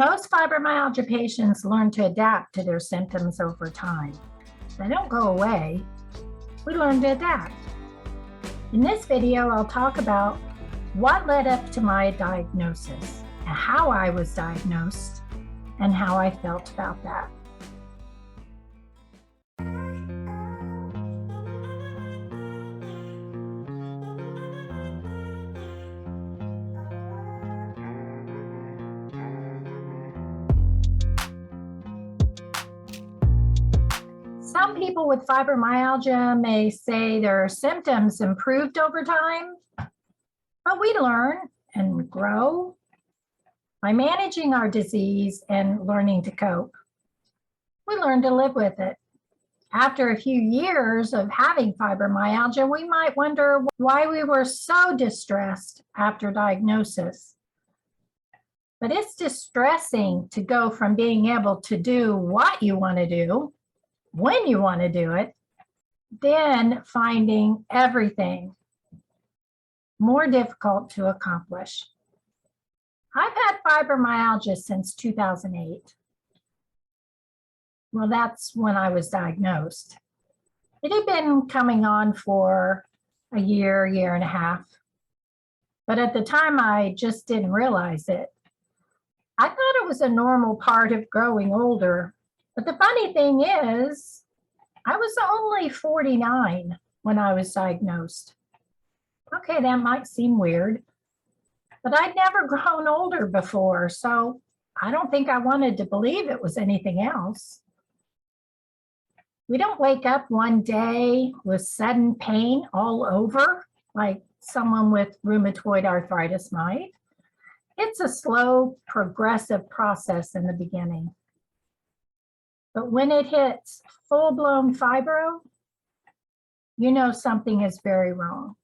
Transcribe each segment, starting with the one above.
Most fibromyalgia patients learn to adapt to their symptoms over time. They don't go away. We learn to adapt. In this video, I'll talk about what led up to my diagnosis, and how I was diagnosed, and how I felt about that. Some people with fibromyalgia may say their symptoms improved over time, but we learn and grow by managing our disease and learning to cope. We learn to live with it. After a few years of having fibromyalgia, we might wonder why we were so distressed after diagnosis. But it's distressing to go from being able to do what you want to do, when you want to do it, then finding everything more difficult to accomplish. I've had fibromyalgia since 2008. Well, that's when I was diagnosed. It had been coming on for a year and a half. But at the time, I just didn't realize it. I thought it was a normal part of growing older. But the funny thing is, I was only 49 when I was diagnosed. Okay, that might seem weird, but I'd never grown older before, so I don't think I wanted to believe it was anything else. We don't wake up one day with sudden pain all over like someone with rheumatoid arthritis might. It's a slow, progressive process in the beginning. But when it hits full-blown fibro, you know something is very wrong.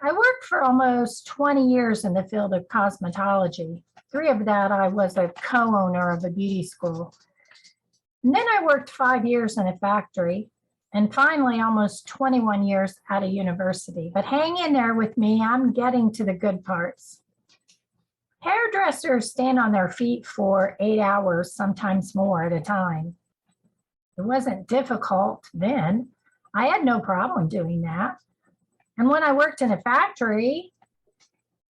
I worked for almost 20 years in the field of cosmetology. 3 of that, I was a co-owner of a beauty school. And then I worked 5 years in a factory, and finally almost 21 years at a university. But hang in there with me, I'm getting to the good parts. Hairdressers stand on their feet for 8 hours, sometimes more at a time. It wasn't difficult then. I had no problem doing that. And when I worked in a factory,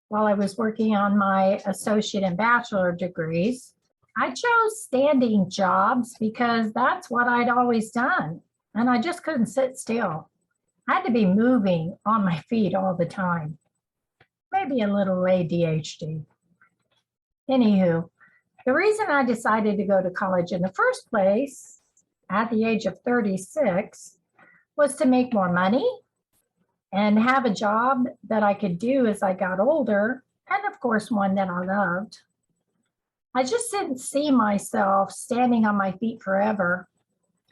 while I was working on my associate and bachelor degrees, I chose standing jobs because that's what I'd always done. And I just couldn't sit still. I had to be moving on my feet all the time. Maybe a little ADHD. Anywho, the reason I decided to go to college in the first place at the age of 36 was to make more money and have a job that I could do as I got older, and of course one that I loved. I just didn't see myself standing on my feet forever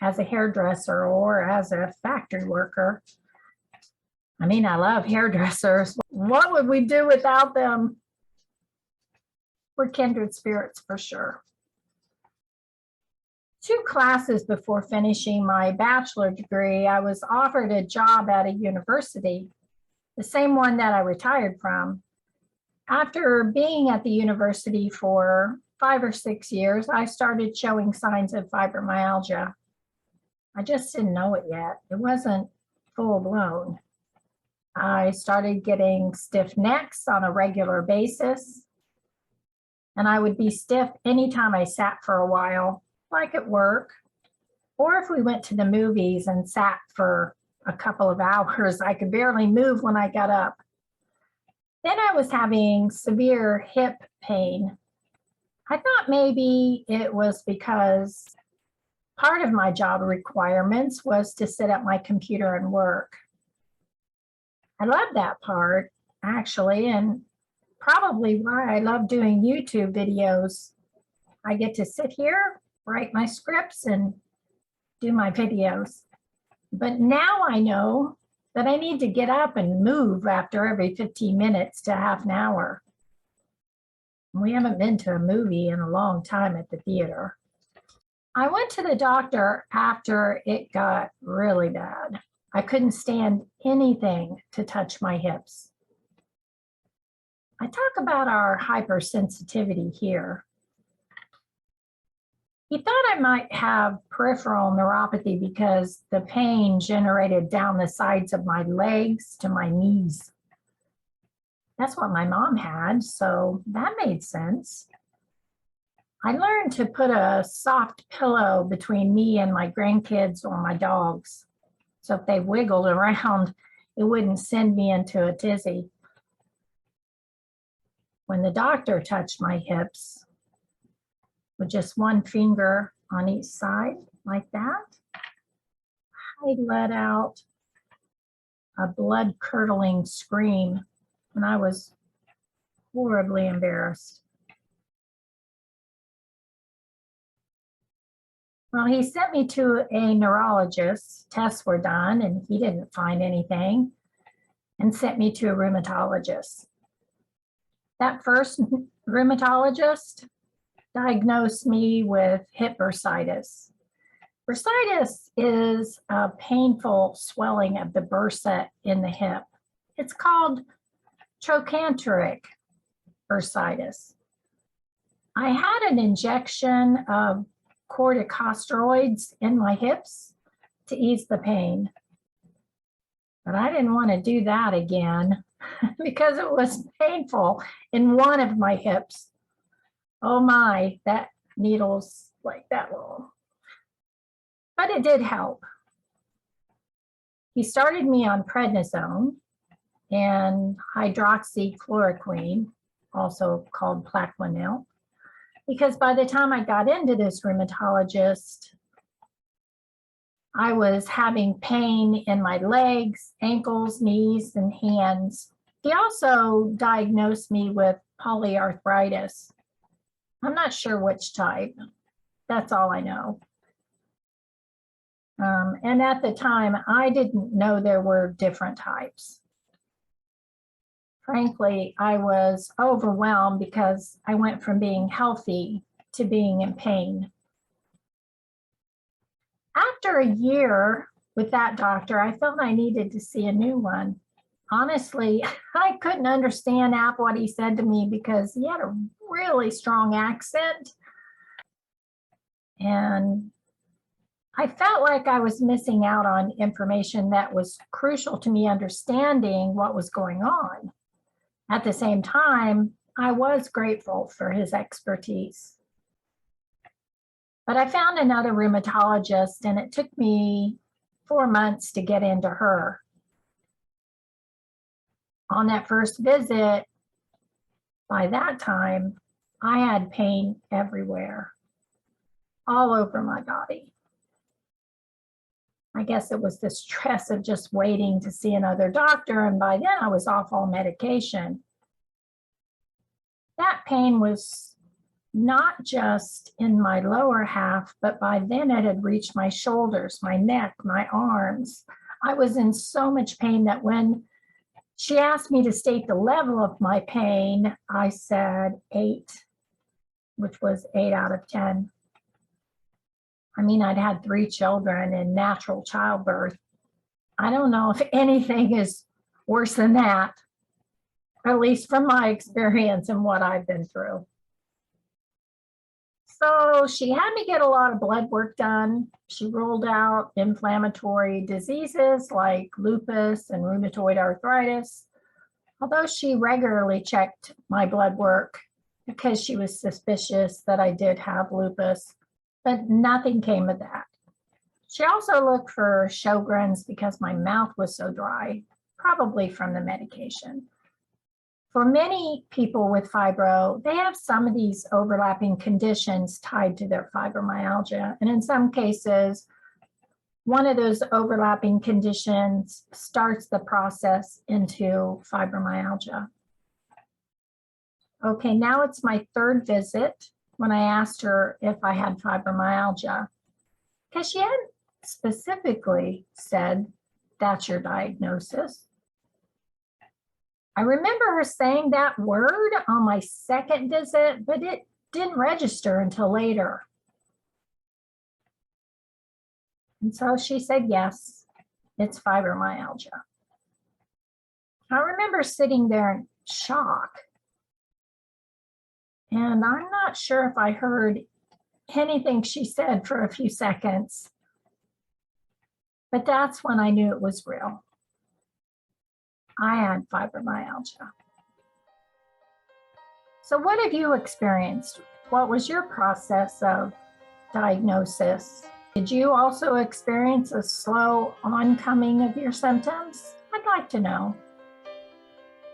as a hairdresser or as a factory worker. I mean, I love hairdressers. What would we do without them? We're kindred spirits for sure. 2 classes before finishing my bachelor degree, I was offered a job at a university, the same one that I retired from. After being at the university for 5 or 6 years, I started showing signs of fibromyalgia. I just didn't know it yet. It wasn't full blown. I started getting stiff necks on a regular basis. And I would be stiff anytime I sat for a while, like at work, or if we went to the movies and sat for a couple of hours, I could barely move when I got up. Then I was having severe hip pain. I thought maybe it was because part of my job requirements was to sit at my computer and work. I love that part, actually, and probably why I love doing YouTube videos. I get to sit here, write my scripts, and do my videos. But now I know that I need to get up and move after every 15 minutes to half an hour. We haven't been to a movie in a long time at the theater. I went to the doctor after it got really bad. I couldn't stand anything to touch my hips. I talk about our hypersensitivity here. He thought I might have peripheral neuropathy because the pain generated down the sides of my legs to my knees. That's what my mom had, so that made sense. I learned to put a soft pillow between me and my grandkids or my dogs. So if they wiggled around, it wouldn't send me into a tizzy. When the doctor touched my hips with just one finger on each side like that, I let out a blood-curdling scream, and I was horribly embarrassed. Well, he sent me to a neurologist. Tests were done, and he didn't find anything, and sent me to a rheumatologist. That first rheumatologist diagnosed me with hip bursitis. Bursitis is a painful swelling of the bursa in the hip. It's called trochanteric bursitis. I had an injection of corticosteroids in my hips to ease the pain, but I didn't want to do that again because it was painful in one of my hips. Oh my, that needle's like that long. But it did help. He started me on prednisone and hydroxychloroquine, also called Plaquenil, because by the time I got into this rheumatologist, I was having pain in my legs, ankles, knees, and hands. He also diagnosed me with polyarthritis. I'm not sure which type. That's all I know. And at the time, I didn't know there were different types. Frankly, I was overwhelmed because I went from being healthy to being in pain. After a year with that doctor, I felt I needed to see a new one. Honestly, I couldn't understand half what he said to me because he had a really strong accent. And I felt like I was missing out on information that was crucial to me understanding what was going on. At the same time, I was grateful for his expertise. But I found another rheumatologist, and it took me 4 months to get into her. On that first visit, by that time, I had pain everywhere, all over my body. I guess it was the stress of just waiting to see another doctor, and by then I was off all medication. That pain was not just in my lower half, but by then it had reached my shoulders, my neck, my arms. I was in so much pain that when she asked me to state the level of my pain, I said 8, which was 8 out of 10. I mean, I'd had 3 children in natural childbirth. I don't know if anything is worse than that, at least from my experience and what I've been through. So she had me get a lot of blood work done. She ruled out inflammatory diseases like lupus and rheumatoid arthritis, although she regularly checked my blood work because she was suspicious that I did have lupus, but nothing came of that. She also looked for Sjogren's because my mouth was so dry, probably from the medication. For many people with fibro, they have some of these overlapping conditions tied to their fibromyalgia. And in some cases, one of those overlapping conditions starts the process into fibromyalgia. Okay, now it's my 3rd visit when I asked her if I had fibromyalgia, because she hadn't specifically said, that's your diagnosis. I remember her saying that word on my 2nd visit, but it didn't register until later. And so she said, yes, it's fibromyalgia. I remember sitting there in shock And I'm not sure if I heard anything she said for a few seconds, but that's when I knew it was real. I had fibromyalgia. So what have you experienced? What was your process of diagnosis? Did you also experience a slow oncoming of your symptoms? I'd like to know.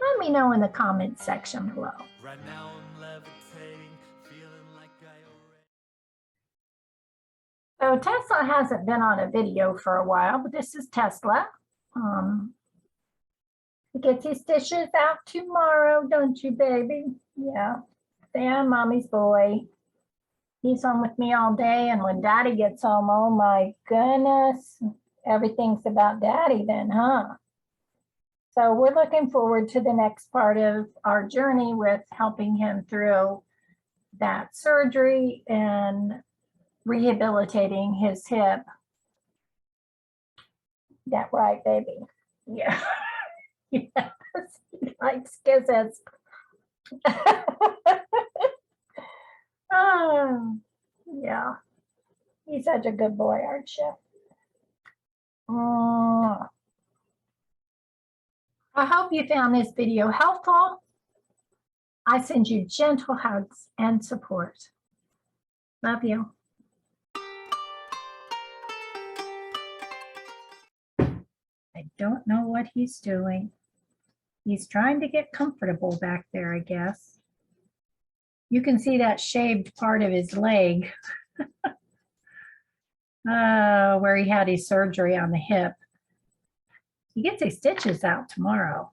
Let me know in the comments section below. Right now I'm levitating, feeling like I So already... Tesla hasn't been on a video for a while, but this is Tesla. He gets his stitches out tomorrow, don't you, baby? Yeah, Dan, mommy's boy. He's home with me all day, and when daddy gets home, oh my goodness, everything's about daddy then, huh? So we're looking forward to the next part of our journey with helping him through that surgery and rehabilitating his hip. That right, baby? Yeah. Yes, he likes kisses. Oh, yeah. He's such a good boy, aren't you? I hope you found this video helpful. I send you gentle hugs and support. Love you. I don't know what he's doing. He's trying to get comfortable back there, I guess. You can see that shaved part of his leg where he had his surgery on the hip. He gets his stitches out tomorrow.